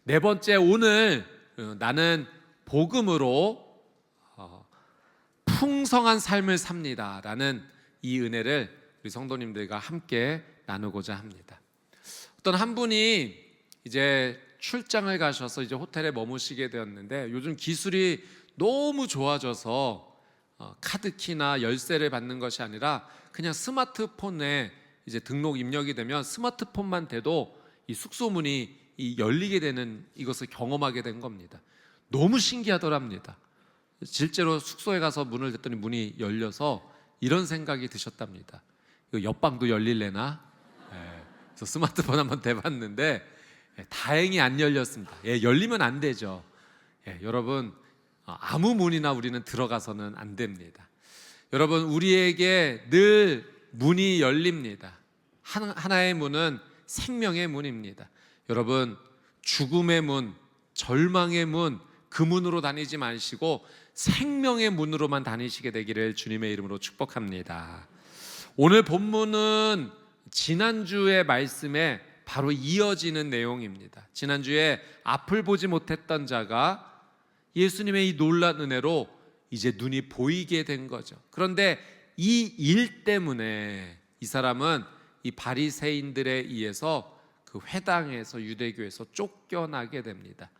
네 번째, 오늘 나는 복음으로 풍성한 삶을 삽니다 라는 이 은혜를 우리 성도님들과 함께 나누고자 합니다. 어떤 한 분이 이제 출장을 가셔서 이제 호텔에 머무시게 되었는데, 요즘 기술이 너무 좋아져서 카드키나 열쇠를 받는 것이 아니라 그냥 스마트폰에 이제 등록 입력이 되면 스마트폰만 돼도 이 숙소문이 열리게 되는 이것을 경험하게 된 겁니다. 너무 신기하더랍니다. 실제로 숙소에 가서 문을 댔더니 문이 열려서 이런 생각이 드셨답니다. 이거 옆방도 열릴래나? 그래서 스마트폰 한번 대봤는데 다행히 안 열렸습니다. 열리면 안 되죠. 여러분, 아무 문이나 우리는 들어가서는 안 됩니다. 여러분, 우리에게 늘 문이 열립니다. 하나의 문은 생명의 문입니다. 여러분, 죽음의 문, 절망의 문, 그 문으로 다니지 마시고 생명의 문으로만 다니시게 되기를 주님의 이름으로 축복합니다. 오늘 본문은 지난주의 말씀에 바로 이어지는 내용입니다. 지난주에 앞을 보지 못했던 자가 예수님의 이 놀라운 은혜로 이제 눈이 보이게 된 거죠. 그런데 이 일 때문에 이 사람은 이 바리새인들에 의해서 그 회당에서, 유대교에서 쫓겨나게 됩니다.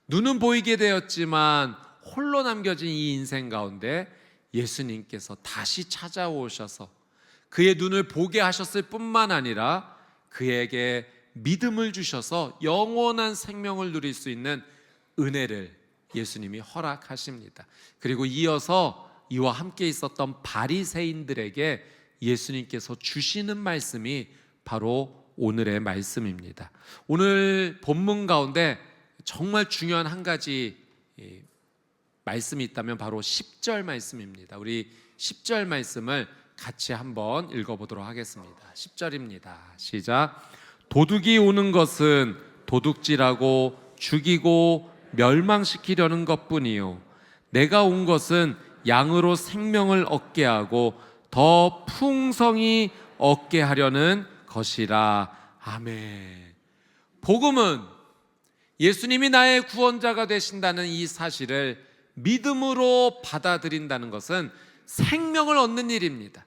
눈은 보이게 되었지만 홀로 남겨진 이 인생 가운데 예수님께서 다시 찾아오셔서 그의 눈을 보게 하셨을 뿐만 아니라 그에게 믿음을 주셔서 영원한 생명을 누릴 수 있는 은혜를 예수님이 허락하십니다. 그리고 이어서 이와 함께 있었던 바리새인들에게 예수님께서 주시는 말씀이 바로 오늘의 말씀입니다. 오늘 본문 가운데 정말 중요한 한 가지 말씀이 있다면 바로 10절 말씀입니다. 우리 10절 말씀을 같이 한번 읽어보도록 하겠습니다. 10절입니다. 시작. 도둑이 오는 것은 도둑질하고 죽이고 멸망시키려는 것뿐이요, 내가 온 것은 양으로 생명을 얻게 하고 더 풍성히 얻게 하려는 것이라. 아멘. 복음은 예수님이 나의 구원자가 되신다는 이 사실을 믿음으로 받아들인다는 것은 생명을 얻는 일입니다.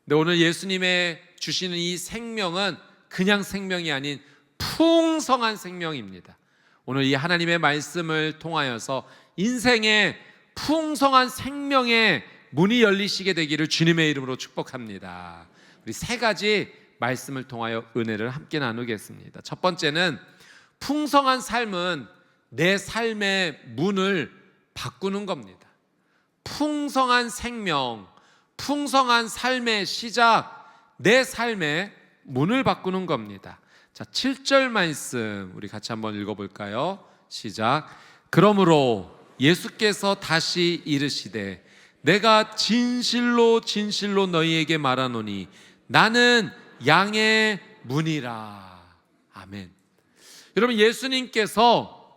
근데 오늘 예수님의 주시는 이 생명은 그냥 생명이 아닌 풍성한 생명입니다. 오늘 이 하나님의 말씀을 통하여서 인생의 풍성한 생명의 문이 열리시게 되기를 주님의 이름으로 축복합니다. 우리 세 가지 말씀을 통하여 은혜를 함께 나누겠습니다. 첫 번째는 풍성한 삶은 내 삶의 문을 바꾸는 겁니다. 풍성한 생명, 풍성한 삶의 시작, 내 삶의 문을 바꾸는 겁니다. 자, 7절 말씀 우리 같이 한번 읽어볼까요? 시작. 그러므로 예수께서 다시 이르시되 내가 진실로 진실로 너희에게 말하노니 나는 양의 문이라. 아멘. 여러분, 예수님께서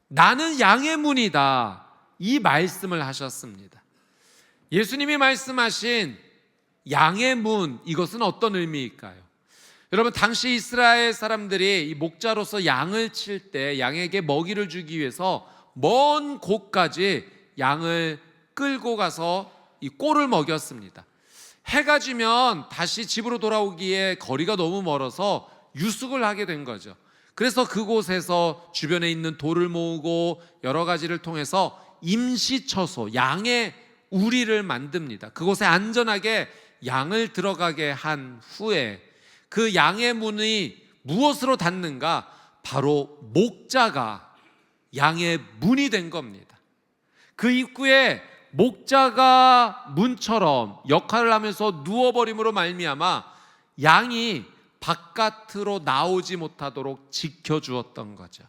나는 양의 문이다, 이 말씀을 하셨습니다. 예수님이 말씀하신 양의 문, 이것은 어떤 의미일까요? 여러분, 당시 이스라엘 사람들이 이 목자로서 양을 칠 때 양에게 먹이를 주기 위해서 먼 곳까지 양을 끌고 가서 이 꼴을 먹였습니다. 해가 지면 다시 집으로 돌아오기에 거리가 너무 멀어서 유숙을 하게 된 거죠. 그래서 그곳에서 주변에 있는 돌을 모으고 여러 가지를 통해서 임시처소, 양의 우리를 만듭니다. 그곳에 안전하게 양을 들어가게 한 후에 그 양의 문이 무엇으로 닫는가? 바로 목자가 양의 문이 된 겁니다. 그 입구에 목자가 문처럼 역할을 하면서 누워버림으로 말미암아 양이 바깥으로 나오지 못하도록 지켜주었던 거죠.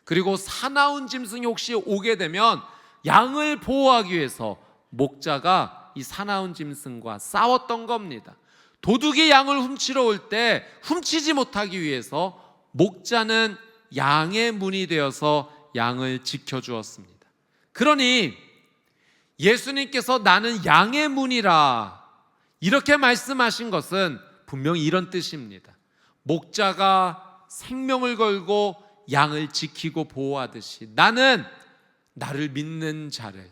그리고 사나운 짐승이 혹시 오게 되면 양을 보호하기 위해서 목자가 이 사나운 짐승과 싸웠던 겁니다. 도둑이 양을 훔치러 올 때 훔치지 못하기 위해서 목자는 양의 문이 되어서 양을 지켜주었습니다. 그러니 예수님께서 나는 양의 문이라 이렇게 말씀하신 것은 분명히 이런 뜻입니다. 목자가 생명을 걸고 양을 지키고 보호하듯이 나는 나를 믿는 자를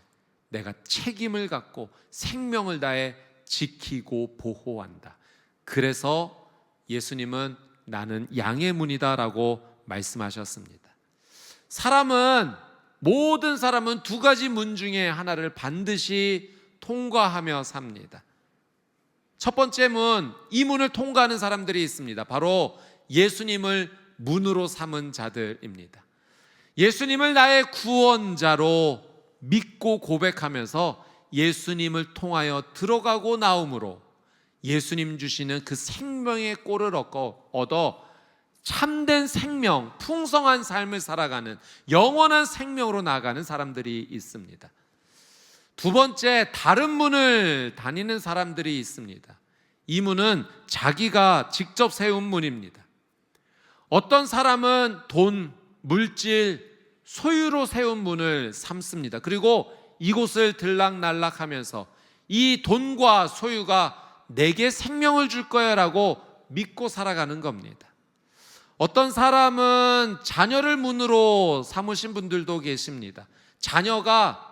내가 책임을 갖고 생명을 다해 지키고 보호한다. 그래서 예수님은 나는 양의 문이다 라고 말씀하셨습니다. 모든 사람은 두 가지 문 중에 하나를 반드시 통과하며 삽니다. 첫 번째 문, 이 문을 통과하는 사람들이 있습니다. 바로 예수님을 문으로 삼은 자들입니다. 예수님을 나의 구원자로 믿고 고백하면서 예수님을 통하여 들어가고 나옴으로 예수님 주시는 그 생명의 꼴을 얻어 참된 생명, 풍성한 삶을 살아가는 영원한 생명으로 나아가는 사람들이 있습니다. 두 번째, 다른 문을 다니는 사람들이 있습니다. 이 문은 자기가 직접 세운 문입니다. 어떤 사람은 돈, 물질, 소유로 세운 문을 삼습니다. 그리고 이곳을 들락날락하면서 이 돈과 소유가 내게 생명을 줄 거야 라고 믿고 살아가는 겁니다. 어떤 사람은 자녀를 문으로 삼으신 분들도 계십니다. 자녀가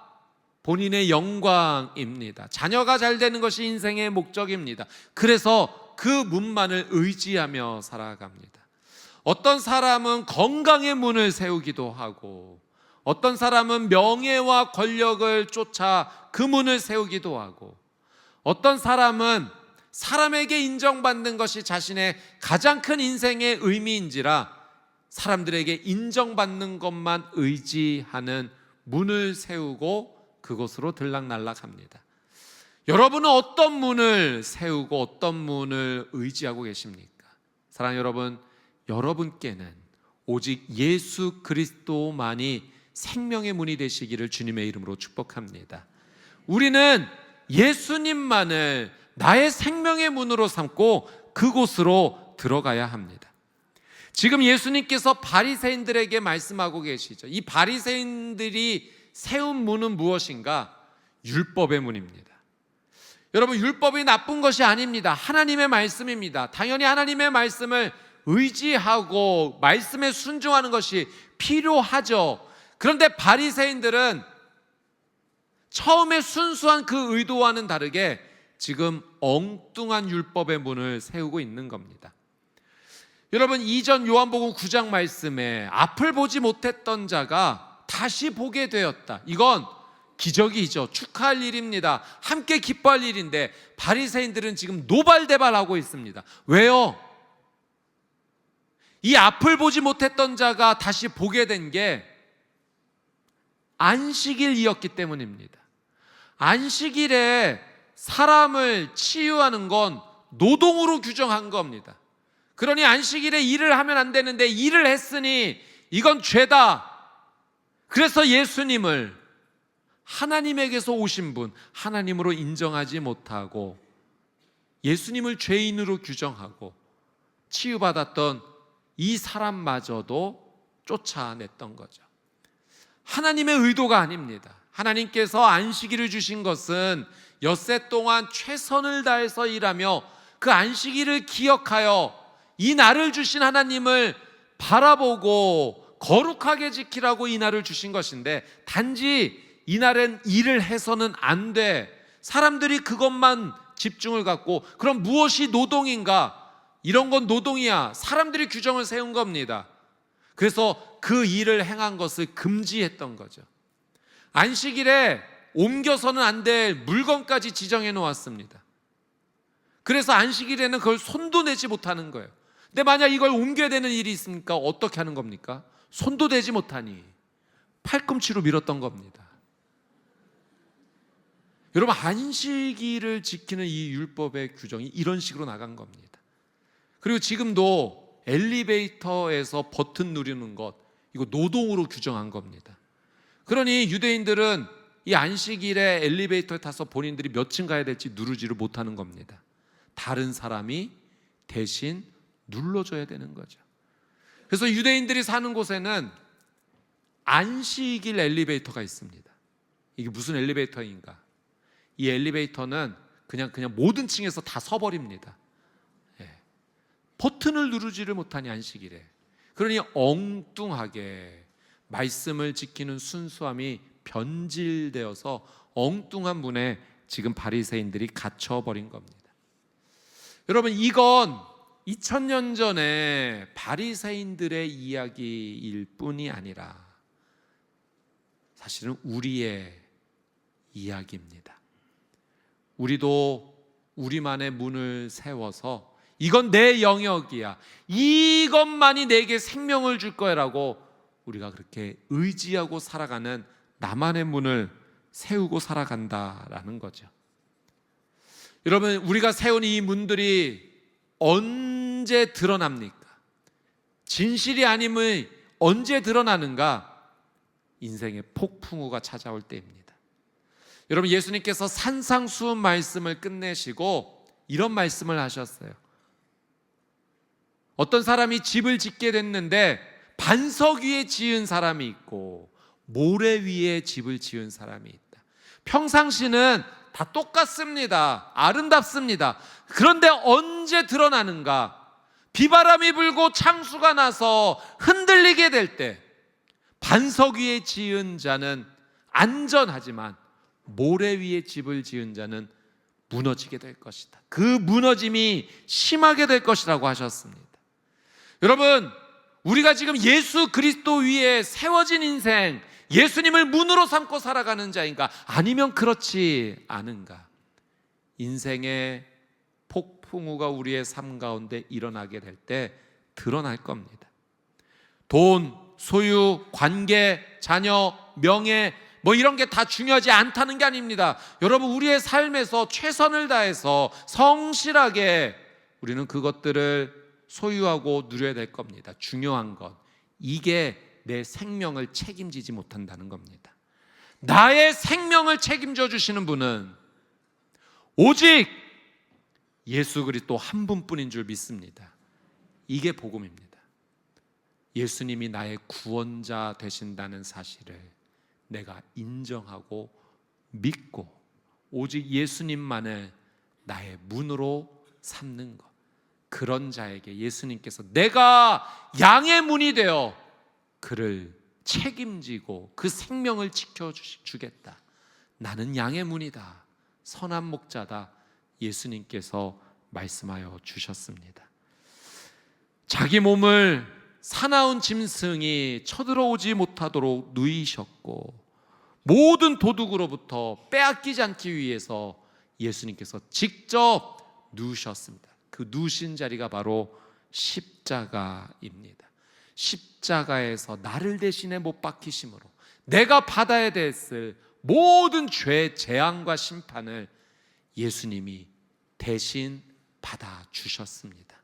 본인의 영광입니다. 자녀가 잘 되는 것이 인생의 목적입니다. 그래서 그 문만을 의지하며 살아갑니다. 어떤 사람은 건강의 문을 세우기도 하고, 어떤 사람은 명예와 권력을 쫓아 그 문을 세우기도 하고, 어떤 사람은 사람에게 인정받는 것이 자신의 가장 큰 인생의 의미인지라 사람들에게 인정받는 것만 의지하는 문을 세우고 그곳으로 들락날락합니다. 여러분은 어떤 문을 세우고 어떤 문을 의지하고 계십니까? 사랑하는 여러분, 여러분께는 오직 예수 그리스도만이 생명의 문이 되시기를 주님의 이름으로 축복합니다. 우리는 예수님만을 나의 생명의 문으로 삼고 그곳으로 들어가야 합니다. 지금 예수님께서 바리새인들에게 말씀하고 계시죠. 이 바리새인들이 세운 문은 무엇인가? 율법의 문입니다. 여러분, 율법이 나쁜 것이 아닙니다. 하나님의 말씀입니다. 당연히 하나님의 말씀을 의지하고 말씀에 순종하는 것이 필요하죠. 그런데 바리새인들은 처음에 순수한 그 의도와는 다르게 지금 엉뚱한 율법의 문을 세우고 있는 겁니다. 여러분, 이전 요한복음 9장 말씀에 앞을 보지 못했던 자가 다시 보게 되었다. 이건 기적이죠. 축하할 일입니다. 함께 기뻐할 일인데 바리새인들은 지금 노발대발하고 있습니다. 왜요? 이 앞을 보지 못했던 자가 다시 보게 된 게 안식일이었기 때문입니다. 안식일에 사람을 치유하는 건 노동으로 규정한 겁니다. 그러니 안식일에 일을 하면 안 되는데 일을 했으니 이건 죄다. 그래서 예수님을 하나님에게서 오신 분, 하나님으로 인정하지 못하고 예수님을 죄인으로 규정하고 치유받았던 이 사람마저도 쫓아냈던 거죠. 하나님의 의도가 아닙니다. 하나님께서 안식일을 주신 것은 엿새 동안 최선을 다해서 일하며 그 안식일을 기억하여 이 날을 주신 하나님을 바라보고 거룩하게 지키라고 이 날을 주신 것인데, 단지 이 날엔 일을 해서는 안 돼. 사람들이 그것만 집중을 갖고 그럼 무엇이 노동인가? 이런 건 노동이야. 사람들이 규정을 세운 겁니다. 그래서 그 일을 행한 것을 금지했던 거죠. 안식일에 옮겨서는 안 될 물건까지 지정해 놓았습니다. 그래서 안식일에는 그걸 손도 내지 못하는 거예요. 근데 만약 이걸 옮겨야 되는 일이 있으니까 어떻게 하는 겁니까? 손도 대지 못하니 팔꿈치로 밀었던 겁니다. 여러분, 안식일을 지키는 이 율법의 규정이 이런 식으로 나간 겁니다. 그리고 지금도 엘리베이터에서 버튼 누르는 것, 이거 노동으로 규정한 겁니다. 그러니 유대인들은 이 안식일에 엘리베이터에 타서 본인들이 몇 층 가야 될지 누르지를 못하는 겁니다. 다른 사람이 대신 눌러줘야 되는 거죠. 그래서 유대인들이 사는 곳에는 안식일 엘리베이터가 있습니다. 이게 무슨 엘리베이터인가? 이 엘리베이터는 그냥 모든 층에서 다 서버립니다. 버튼을 누르지를 못하니 안식일에. 그러니 엉뚱하게 말씀을 지키는 순수함이 변질되어서 엉뚱한 문에 지금 바리새인들이 갇혀버린 겁니다. 여러분, 이건 2000년 전에 바리새인들의 이야기일 뿐이 아니라 사실은 우리의 이야기입니다. 우리도 우리만의 문을 세워서 이건 내 영역이야, 이것만이 내게 생명을 줄 거야라고 우리가 그렇게 의지하고 살아가는 나만의 문을 세우고 살아간다라는 거죠. 여러분, 우리가 세운 이 문들이 언제 드러납니까? 진실이 아님의 언제 드러나는가? 인생의 폭풍우가 찾아올 때입니다. 여러분, 예수님께서 산상수훈 말씀을 끝내시고 이런 말씀을 하셨어요. 어떤 사람이 집을 짓게 됐는데 반석 위에 지은 사람이 있고 모래 위에 집을 지은 사람이 있다. 평상시는 다 똑같습니다. 아름답습니다. 그런데 언제 드러나는가? 비바람이 불고 창수가 나서 흔들리게 될 때 반석 위에 지은 자는 안전하지만 모래 위에 집을 지은 자는 무너지게 될 것이다. 그 무너짐이 심하게 될 것이라고 하셨습니다. 여러분, 우리가 지금 예수 그리스도 위에 세워진 인생, 예수님을 문으로 삼고 살아가는 자인가? 아니면 그렇지 않은가? 인생의 폭풍우가 우리의 삶 가운데 일어나게 될 때 드러날 겁니다. 돈, 소유, 관계, 자녀, 명예, 이런 게 다 중요하지 않다는 게 아닙니다. 여러분, 우리의 삶에서 최선을 다해서 성실하게 우리는 그것들을 소유하고 누려야 될 겁니다. 중요한 것, 이게 내 생명을 책임지지 못한다는 겁니다. 나의 생명을 책임져 주시는 분은 오직 예수 그리스도 한 분뿐인 줄 믿습니다. 이게 복음입니다. 예수님이 나의 구원자 되신다는 사실을 내가 인정하고 믿고 오직 예수님만을 나의 문으로 삼는 것, 그런 자에게 예수님께서 내가 양의 문이 되어 그를 책임지고 그 생명을 지켜주겠다, 나는 양의 문이다, 선한 목자다, 예수님께서 말씀하여 주셨습니다. 자기 몸을 사나운 짐승이 쳐들어오지 못하도록 누이셨고 모든 도둑으로부터 빼앗기지 않기 위해서 예수님께서 직접 누우셨습니다. 그 누우신 자리가 바로 십자가입니다. 십자가에서 나를 대신에 못 박히심으로 내가 받아야 됐을 모든 죄, 재앙과 심판을 예수님이 대신 받아주셨습니다.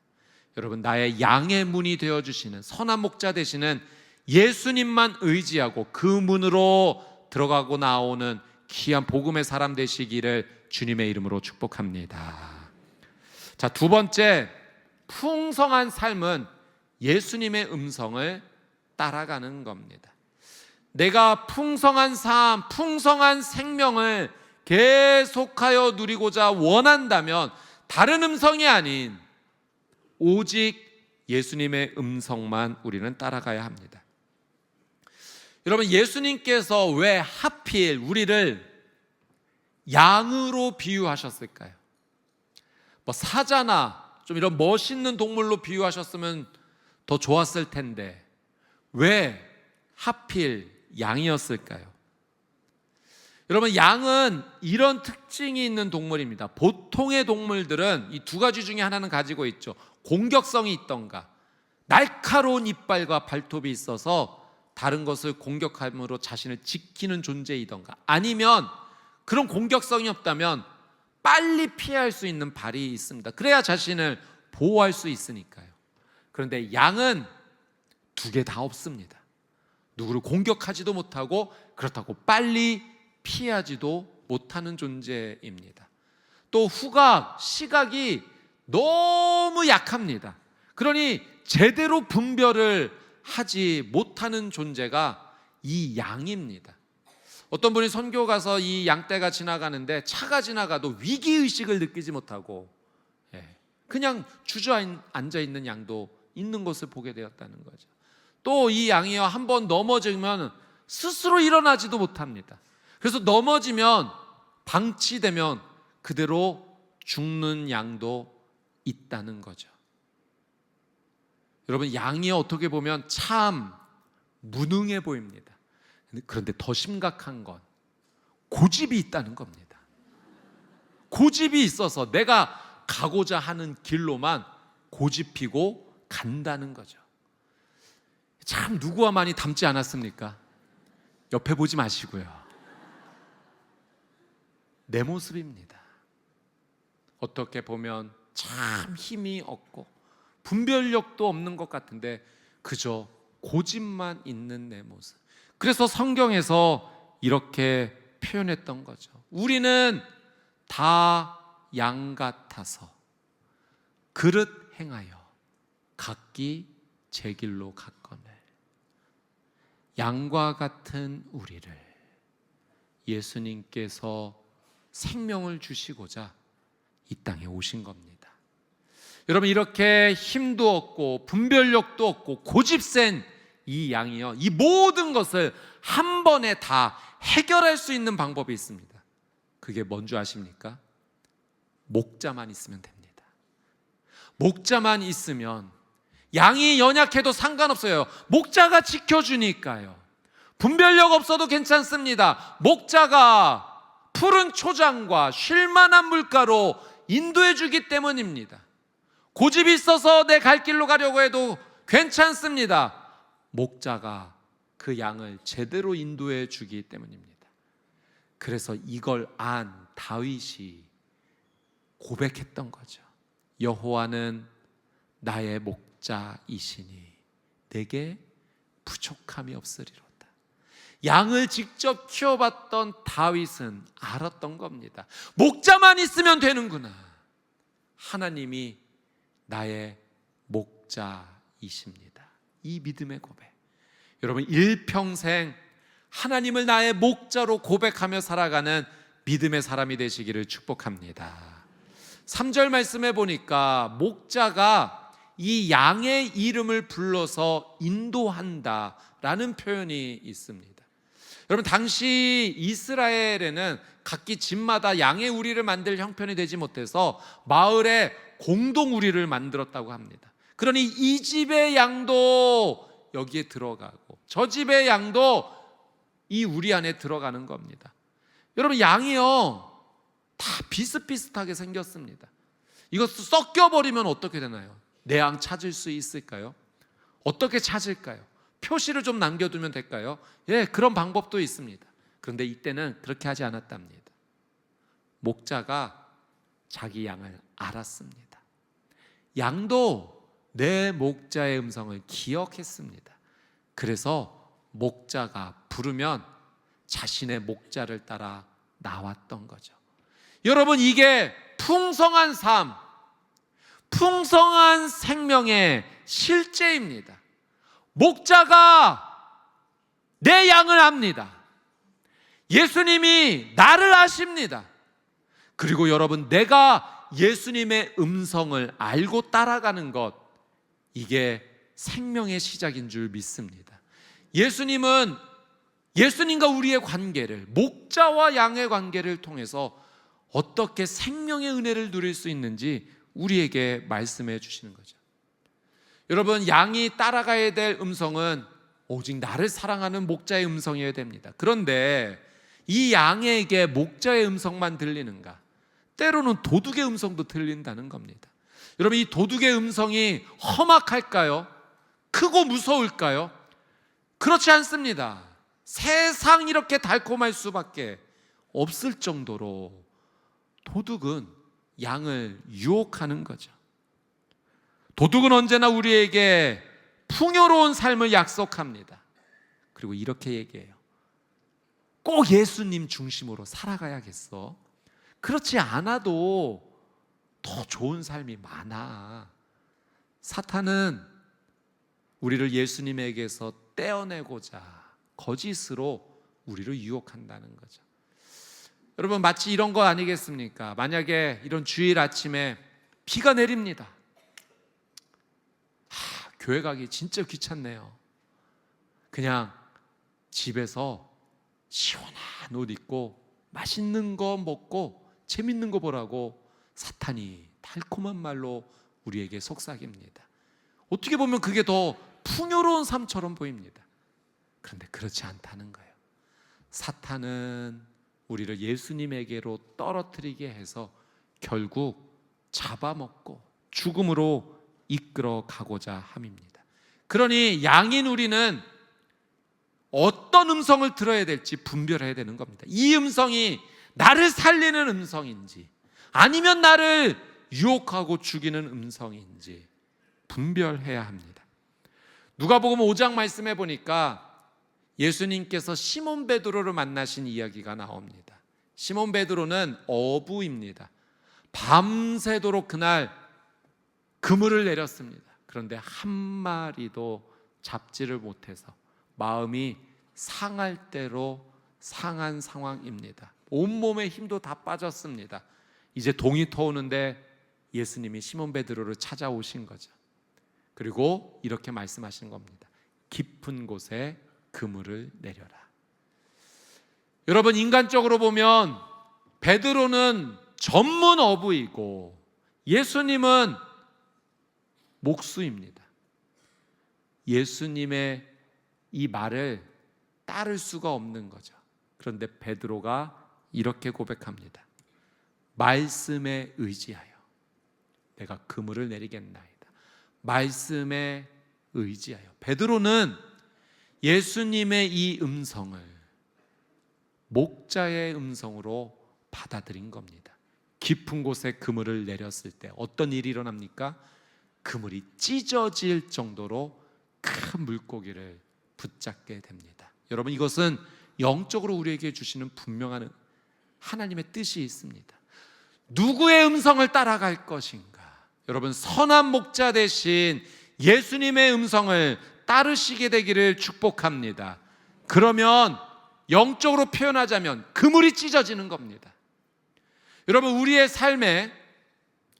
여러분, 나의 양의 문이 되어주시는 선한 목자 되시는 예수님만 의지하고 그 문으로 들어가고 나오는 귀한 복음의 사람 되시기를 주님의 이름으로 축복합니다. 자, 두 번째, 풍성한 삶은 예수님의 음성을 따라가는 겁니다. 내가 풍성한 삶, 풍성한 생명을 계속하여 누리고자 원한다면 다른 음성이 아닌 오직 예수님의 음성만 우리는 따라가야 합니다. 여러분, 예수님께서 왜 하필 우리를 양으로 비유하셨을까요? 사자나 좀 이런 멋있는 동물로 비유하셨으면 더 좋았을 텐데 왜 하필 양이었을까요? 여러분, 양은 이런 특징이 있는 동물입니다. 보통의 동물들은 이 두 가지 중에 하나는 가지고 있죠. 공격성이 있던가 날카로운 이빨과 발톱이 있어서 다른 것을 공격함으로 자신을 지키는 존재이던가, 아니면 그런 공격성이 없다면 빨리 피할 수 있는 발이 있습니다. 그래야 자신을 보호할 수 있으니까요. 그런데 양은 두 개 다 없습니다. 누구를 공격하지도 못하고 그렇다고 빨리 피하지도 못하는 존재입니다. 또 후각, 시각이 너무 약합니다. 그러니 제대로 분별을 하지 못하는 존재가 이 양입니다. 어떤 분이 선교 가서 이 양떼가 지나가는데 차가 지나가도 위기의식을 느끼지 못하고 그냥 주저앉아 있는 양도 있는 것을 보게 되었다는 거죠. 또 이 양이요 한번 넘어지면 스스로 일어나지도 못합니다. 그래서 넘어지면 방치되면 그대로 죽는 양도 있다는 거죠. 여러분, 양이 어떻게 보면 참 무능해 보입니다. 그런데 더 심각한 건 고집이 있다는 겁니다. 고집이 있어서 내가 가고자 하는 길로만 고집피고 간다는 거죠. 참 누구와 많이 닮지 않았습니까? 옆에 보지 마시고요. 내 모습입니다. 어떻게 보면 참 힘이 없고 분별력도 없는 것 같은데 그저 고집만 있는 내 모습. 그래서 성경에서 이렇게 표현했던 거죠. 우리는 다 양 같아서 그릇 행하여 각기 제 길로 갔거늘. 양과 같은 우리를 예수님께서 생명을 주시고자 이 땅에 오신 겁니다. 여러분, 이렇게 힘도 없고 분별력도 없고 고집센 이 양이요, 이 모든 것을 한 번에 다 해결할 수 있는 방법이 있습니다. 그게 뭔지 아십니까? 목자만 있으면 됩니다. 목자만 있으면 양이 연약해도 상관없어요. 목자가 지켜주니까요. 분별력 없어도 괜찮습니다. 목자가 푸른 초장과 쉴만한 물가로 인도해 주기 때문입니다. 고집이 있어서 내 갈 길로 가려고 해도 괜찮습니다. 목자가 그 양을 제대로 인도해 주기 때문입니다. 그래서 이걸 안 다윗이 고백했던 거죠. 여호와는 나의 목자이시니 내게 부족함이 없으리로다. 양을 직접 키워봤던 다윗은 알았던 겁니다. 목자만 있으면 되는구나. 하나님이 나의 목자이십니다. 이 믿음의 고백. 여러분, 일평생 하나님을 나의 목자로 고백하며 살아가는 믿음의 사람이 되시기를 축복합니다. 3절 말씀해 보니까 목자가 이 양의 이름을 불러서 인도한다라는 표현이 있습니다. 여러분, 당시 이스라엘에는 각기 집마다 양의 우리를 만들 형편이 되지 못해서 마을에 공동 우리를 만들었다고 합니다. 그러니 이 집의 양도 여기에 들어가고 저 집의 양도 이 우리 안에 들어가는 겁니다. 여러분, 양이요 다 비슷비슷하게 생겼습니다. 이것도 섞여버리면 어떻게 되나요? 내 양 찾을 수 있을까요? 어떻게 찾을까요? 표시를 좀 남겨두면 될까요? 예, 그런 방법도 있습니다. 그런데 이때는 그렇게 하지 않았답니다. 목자가 자기 양을 알았습니다. 양도 내 목자의 음성을 기억했습니다. 그래서 목자가 부르면 자신의 목자를 따라 나왔던 거죠. 여러분, 이게 풍성한 삶, 풍성한 생명의 실제입니다. 목자가 내 양을 압니다. 예수님이 나를 아십니다. 그리고 여러분, 내가 예수님의 음성을 알고 따라가는 것, 이게 생명의 시작인 줄 믿습니다. 예수님과 우리의 관계를, 목자와 양의 관계를 통해서 어떻게 생명의 은혜를 누릴 수 있는지 우리에게 말씀해 주시는 거죠. 여러분, 양이 따라가야 될 음성은 오직 나를 사랑하는 목자의 음성이어야 됩니다. 그런데 이 양에게 목자의 음성만 들리는가? 때로는 도둑의 음성도 들린다는 겁니다. 여러분, 이 도둑의 음성이 험악할까요? 크고 무서울까요? 그렇지 않습니다. 세상 이렇게 달콤할 수밖에 없을 정도로 도둑은 양을 유혹하는 거죠. 도둑은 언제나 우리에게 풍요로운 삶을 약속합니다. 그리고 이렇게 얘기해요. 꼭 예수님 중심으로 살아가야겠어. 그렇지 않아도 더 좋은 삶이 많아. 사탄은 우리를 예수님에게서 떼어내고자 거짓으로 우리를 유혹한다는 거죠. 여러분, 마치 이런 거 아니겠습니까? 만약에 이런 주일 아침에 비가 내립니다. 교회 가기 진짜 귀찮네요. 그냥 집에서 시원한 옷 입고 맛있는 거 먹고 재밌는 거 보라고 사탄이 달콤한 말로 우리에게 속삭입니다. 어떻게 보면 그게 더 풍요로운 삶처럼 보입니다. 그런데 그렇지 않다는 거예요. 사탄은 우리를 예수님에게로 떨어뜨리게 해서 결국 잡아먹고 죽음으로 이끌어 가고자 함입니다. 그러니 양인 우리는 어떤 음성을 들어야 될지 분별해야 되는 겁니다. 이 음성이 나를 살리는 음성인지 아니면 나를 유혹하고 죽이는 음성인지 분별해야 합니다. 누가복음 5장 말씀해 보니까 예수님께서 시몬 베드로를 만나신 이야기가 나옵니다. 시몬 베드로는 어부입니다. 밤새도록 그날 그물을 내렸습니다. 그런데 한 마리도 잡지를 못해서 마음이 상할 대로 상한 상황입니다. 온몸의 힘도 다 빠졌습니다. 이제 동이 터오는데 예수님이 시몬 베드로를 찾아오신 거죠. 그리고 이렇게 말씀하신 겁니다. 깊은 곳에 그물을 내려라. 여러분, 인간적으로 보면 베드로는 전문 어부이고 예수님은 목수입니다. 예수님의 이 말을 따를 수가 없는 거죠. 그런데 베드로가 이렇게 고백합니다. 말씀에 의지하여 내가 그물을 내리겠나이다. 말씀에 의지하여. 베드로는 예수님의 이 음성을 목자의 음성으로 받아들인 겁니다. 깊은 곳에 그물을 내렸을 때 어떤 일이 일어납니까? 그물이 찢어질 정도로 큰 물고기를 붙잡게 됩니다. 여러분, 이것은 영적으로 우리에게 주시는 분명한 하나님의 뜻이 있습니다. 누구의 음성을 따라갈 것인가? 여러분, 선한 목자 대신 예수님의 음성을 따르시게 되기를 축복합니다. 그러면 영적으로 표현하자면 그물이 찢어지는 겁니다. 여러분, 우리의 삶에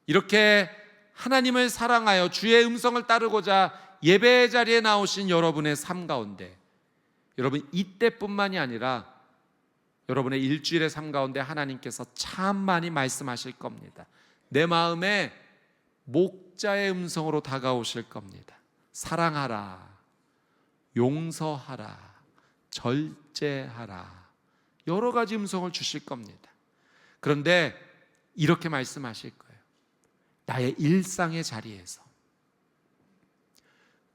이렇게 하나님을 사랑하여 주의 음성을 따르고자 예배 자리에 나오신 여러분의 삶 가운데, 여러분 이때뿐만이 아니라 여러분의 일주일의 삶 가운데 하나님께서 참 많이 말씀하실 겁니다. 내 마음에 목자의 음성으로 다가오실 겁니다. 사랑하라, 용서하라, 절제하라, 여러 가지 음성을 주실 겁니다. 그런데 이렇게 말씀하실 거예요. 나의 일상의 자리에서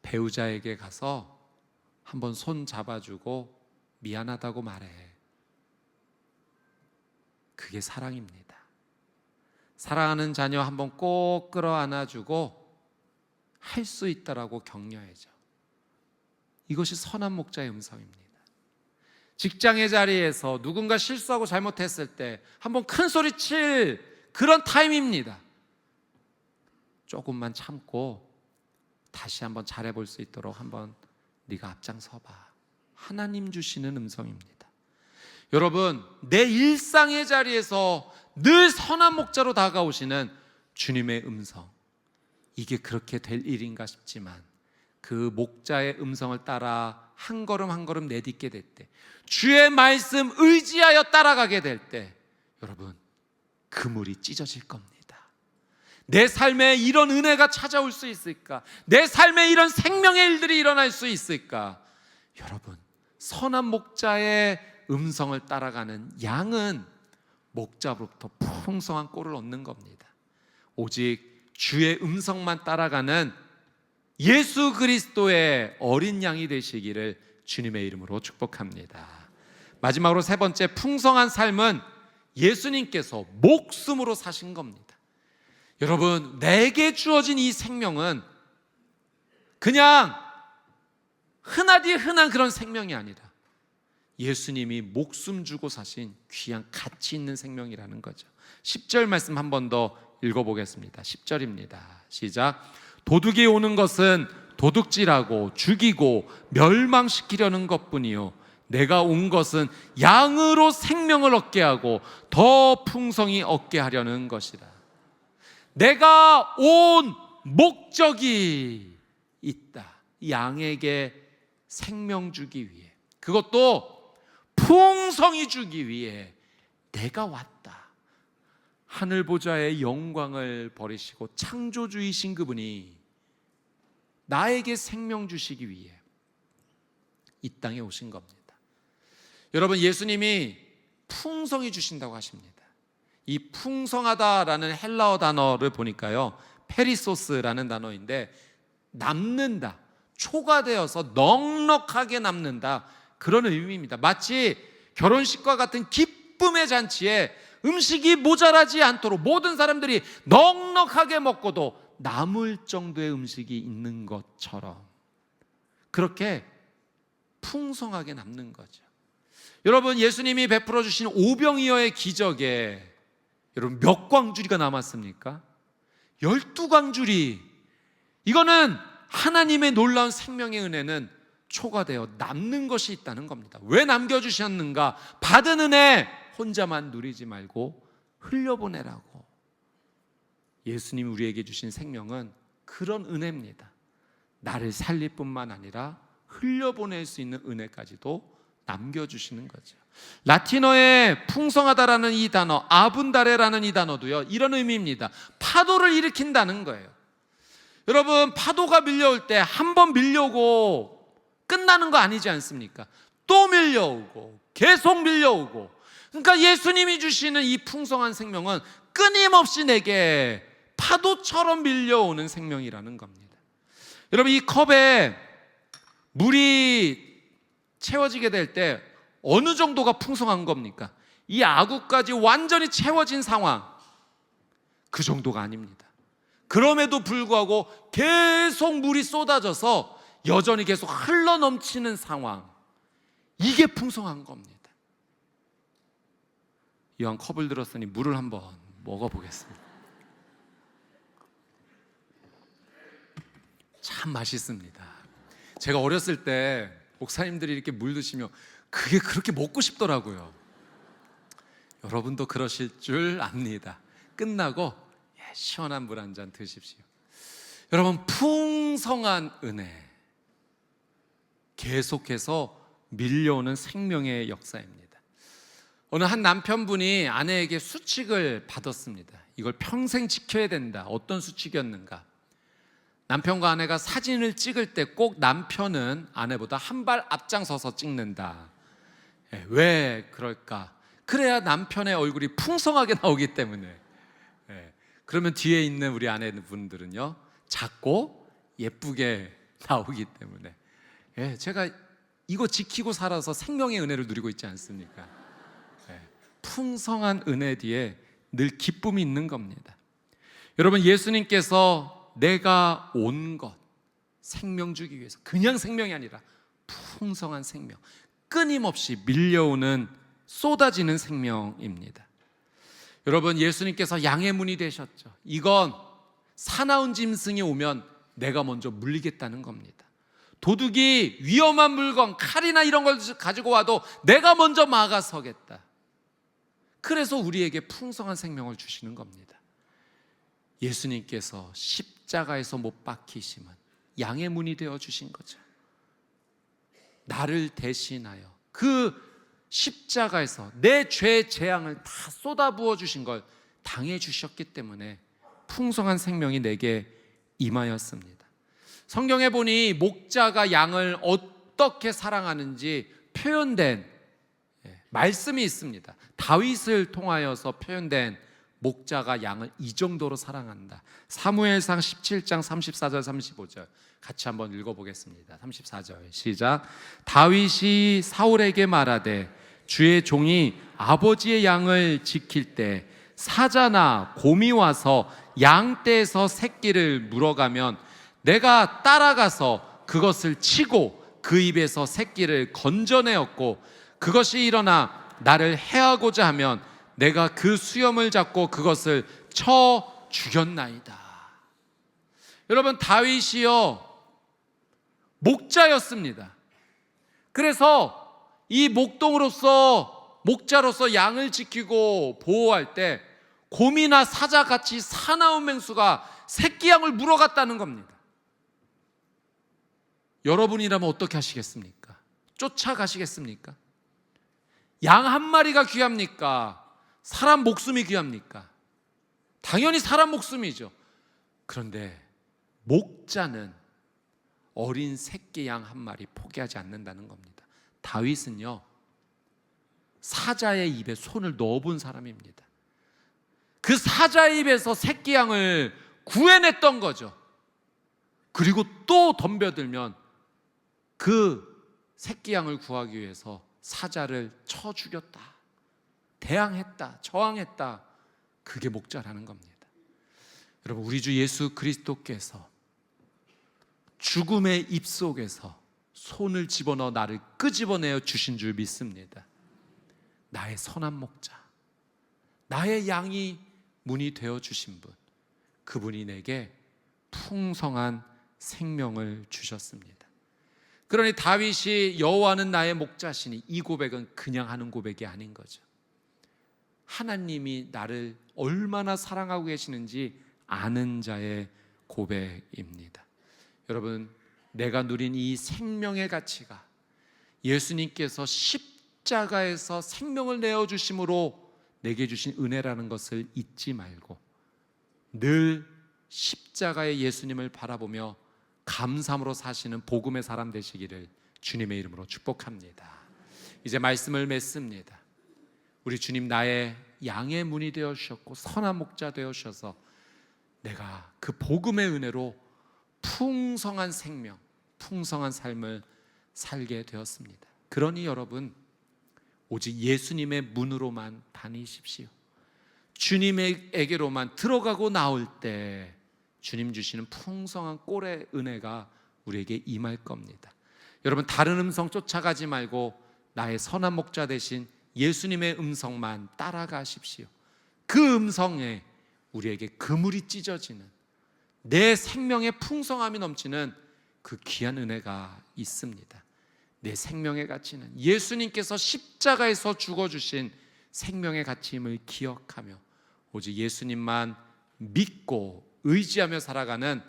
배우자에게 가서 한번 손 잡아주고 미안하다고 말해. 그게 사랑입니다. 사랑하는 자녀 한번 꼭 끌어안아주고 할 수 있다라고 격려해줘. 이것이 선한 목자의 음성입니다. 직장의 자리에서 누군가 실수하고 잘못했을 때 한번 큰 소리 칠 그런 타임입니다. 조금만 참고 다시 한번 잘해볼 수 있도록 한번 네가 앞장서봐. 하나님 주시는 음성입니다. 여러분, 내 일상의 자리에서 늘 선한 목자로 다가오시는 주님의 음성, 이게 그렇게 될 일인가 싶지만 그 목자의 음성을 따라 한 걸음 한 걸음 내딛게 될 때, 주의 말씀 의지하여 따라가게 될 때, 여러분 그물이 찢어질 겁니다. 내 삶에 이런 은혜가 찾아올 수 있을까? 내 삶에 이런 생명의 일들이 일어날 수 있을까? 여러분, 선한 목자의 음성을 따라가는 양은 목자로부터 풍성한 꼴을 얻는 겁니다. 오직 주의 음성만 따라가는 예수 그리스도의 어린 양이 되시기를 주님의 이름으로 축복합니다. 마지막으로 세 번째, 풍성한 삶은 예수님께서 목숨으로 사신 겁니다. 여러분, 내게 주어진 이 생명은 그냥 흔하디 흔한 그런 생명이 아니라 예수님이 목숨 주고 사신 귀한 가치 있는 생명이라는 거죠. 10절 말씀 한 번 더 읽어보겠습니다. 10절입니다. 시작. 도둑이 오는 것은 도둑질하고 죽이고 멸망시키려는 것뿐이요, 내가 온 것은 양으로 생명을 얻게 하고 더 풍성히 얻게 하려는 것이라. 내가 온 목적이 있다. 양에게 생명 주기 위해, 그것도 풍성히 주기 위해 내가 왔다. 하늘 보좌의 영광을 버리시고 창조주이신 그분이 나에게 생명 주시기 위해 이 땅에 오신 겁니다. 여러분, 예수님이 풍성히 주신다고 하십니다. 이 풍성하다라는 헬라어 단어를 보니까요, 페리소스라는 단어인데 남는다, 초과되어서 넉넉하게 남는다, 그런 의미입니다. 마치 결혼식과 같은 기쁨의 잔치에 음식이 모자라지 않도록 모든 사람들이 넉넉하게 먹고도 남을 정도의 음식이 있는 것처럼 그렇게 풍성하게 남는 거죠. 여러분, 예수님이 베풀어 주신 오병이어의 기적에 여러분 몇 광주리가 남았습니까? 12광주리. 이거는 하나님의 놀라운 생명의 은혜는 초과되어 남는 것이 있다는 겁니다. 왜 남겨주셨는가? 받은 은혜 혼자만 누리지 말고 흘려보내라고. 예수님이 우리에게 주신 생명은 그런 은혜입니다. 나를 살릴 뿐만 아니라 흘려보낼 수 있는 은혜까지도 남겨주시는 거죠. 라틴어의 풍성하다라는 이 단어, 아분다레라는 이 단어도요, 이런 의미입니다. 파도를 일으킨다는 거예요. 여러분, 파도가 밀려올 때 한 번 밀려오고 끝나는 거 아니지 않습니까? 또 밀려오고 계속 밀려오고. 그러니까 예수님이 주시는 이 풍성한 생명은 끊임없이 내게 파도처럼 밀려오는 생명이라는 겁니다. 여러분, 이 컵에 물이 채워지게 될 때 어느 정도가 풍성한 겁니까? 이 아구까지 완전히 채워진 상황, 그 정도가 아닙니다. 그럼에도 불구하고 계속 물이 쏟아져서 여전히 계속 흘러넘치는 상황, 이게 풍성한 겁니다. 이왕 컵을 들었으니 물을 한번 먹어보겠습니다. 참 맛있습니다. 제가 어렸을 때 목사님들이 이렇게 물 드시면 그게 그렇게 먹고 싶더라고요. 여러분도 그러실 줄 압니다. 끝나고 시원한 물 한 잔 드십시오. 여러분, 풍성한 은혜, 계속해서 밀려오는 생명의 역사입니다. 어느 한 남편분이 아내에게 수칙을 받았습니다. 이걸 평생 지켜야 된다. 어떤 수칙이었는가? 남편과 아내가 사진을 찍을 때 꼭 남편은 아내보다 한 발 앞장서서 찍는다. 왜 그럴까? 그래야 남편의 얼굴이 풍성하게 나오기 때문에. 그러면 뒤에 있는 우리 아내분들은요, 작고 예쁘게 나오기 때문에. 제가 이거 지키고 살아서 생명의 은혜를 누리고 있지 않습니까? 풍성한 은혜 뒤에 늘 기쁨이 있는 겁니다. 여러분, 예수님께서 내가 온 것, 생명 주기 위해서, 그냥 생명이 아니라 풍성한 생명, 끊임없이 밀려오는 쏟아지는 생명입니다. 여러분, 예수님께서 양의 문이 되셨죠. 이건 사나운 짐승이 오면 내가 먼저 물리겠다는 겁니다. 도둑이 위험한 물건, 칼이나 이런 걸 가지고 와도 내가 먼저 막아서겠다. 그래서 우리에게 풍성한 생명을 주시는 겁니다. 예수님께서 십자가에서 못 박히심은 양의 문이 되어 주신 거죠. 나를 대신하여 그 십자가에서 내 죄 재앙을 다 쏟아부어 주신 걸 당해 주셨기 때문에 풍성한 생명이 내게 임하였습니다. 성경에 보니 목자가 양을 어떻게 사랑하는지 표현된 말씀이 있습니다. 다윗을 통하여서 표현된 목자가 양을 이 정도로 사랑한다. 사무엘상 17장 34절 35절 같이 한번 읽어보겠습니다. 34절 시작. 다윗이 사울에게 말하되 주의 종이 아버지의 양을 지킬 때 사자나 곰이 와서 양떼에서 새끼를 물어가면 내가 따라가서 그것을 치고 그 입에서 새끼를 건져내었고 그것이 일어나 나를 해하고자 하면 내가 그 수염을 잡고 그것을 쳐 죽였나이다. 여러분, 다윗이요 목자였습니다. 그래서 이 목자로서 양을 지키고 보호할 때 곰이나 사자같이 사나운 맹수가 새끼 양을 물어갔다는 겁니다. 여러분이라면 어떻게 하시겠습니까? 쫓아가시겠습니까? 양 한 마리가 귀합니까? 사람 목숨이 귀합니까? 당연히 사람 목숨이죠. 그런데 목자는 어린 새끼 양 한 마리 포기하지 않는다는 겁니다. 다윗은요, 사자의 입에 손을 넣어본 사람입니다. 그 사자의 입에서 새끼 양을 구해냈던 거죠. 그리고 또 덤벼들면 그 새끼 양을 구하기 위해서 사자를 쳐 죽였다, 대항했다, 저항했다. 그게 목자라는 겁니다. 여러분, 우리 주 예수 그리스도께서 죽음의 입속에서 손을 집어넣어 나를 끄집어내어 주신 줄 믿습니다. 나의 선한 목자, 나의 양이 문이 되어 주신 분, 그분이 내게 풍성한 생명을 주셨습니다. 그러니 다윗이 여호와는 나의 목자시니, 이 고백은 그냥 하는 고백이 아닌 거죠. 하나님이 나를 얼마나 사랑하고 계시는지 아는 자의 고백입니다. 여러분, 내가 누린 이 생명의 가치가 예수님께서 십자가에서 생명을 내어주심으로 내게 주신 은혜라는 것을 잊지 말고 늘 십자가의 예수님을 바라보며 감사함으로 사시는 복음의 사람 되시기를 주님의 이름으로 축복합니다. 이제 말씀을 맺습니다. 우리 주님, 나의 양의 문이 되어 주셨고 선한 목자 되어 주셔서 내가 그 복음의 은혜로 풍성한 생명, 풍성한 삶을 살게 되었습니다. 그러니 여러분, 오직 예수님의 문으로만 다니십시오. 주님에게로만 들어가고 나올 때 주님 주시는 풍성한 꼴의 은혜가 우리에게 임할 겁니다. 여러분, 다른 음성 쫓아가지 말고 나의 선한 목자 되신 예수님의 음성만 따라가십시오. 그 음성에 우리에게 그물이 찢어지는, 내 생명의 풍성함이 넘치는 그 귀한 은혜가 있습니다. 내 생명의 가치는 예수님께서 십자가에서 죽어주신 생명의 가치임을 기억하며 오직 예수님만 믿고 의지하며 살아가는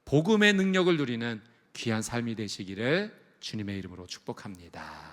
복음의 능력을 누리는 귀한 삶이 되시기를 주님의 이름으로 축복합니다.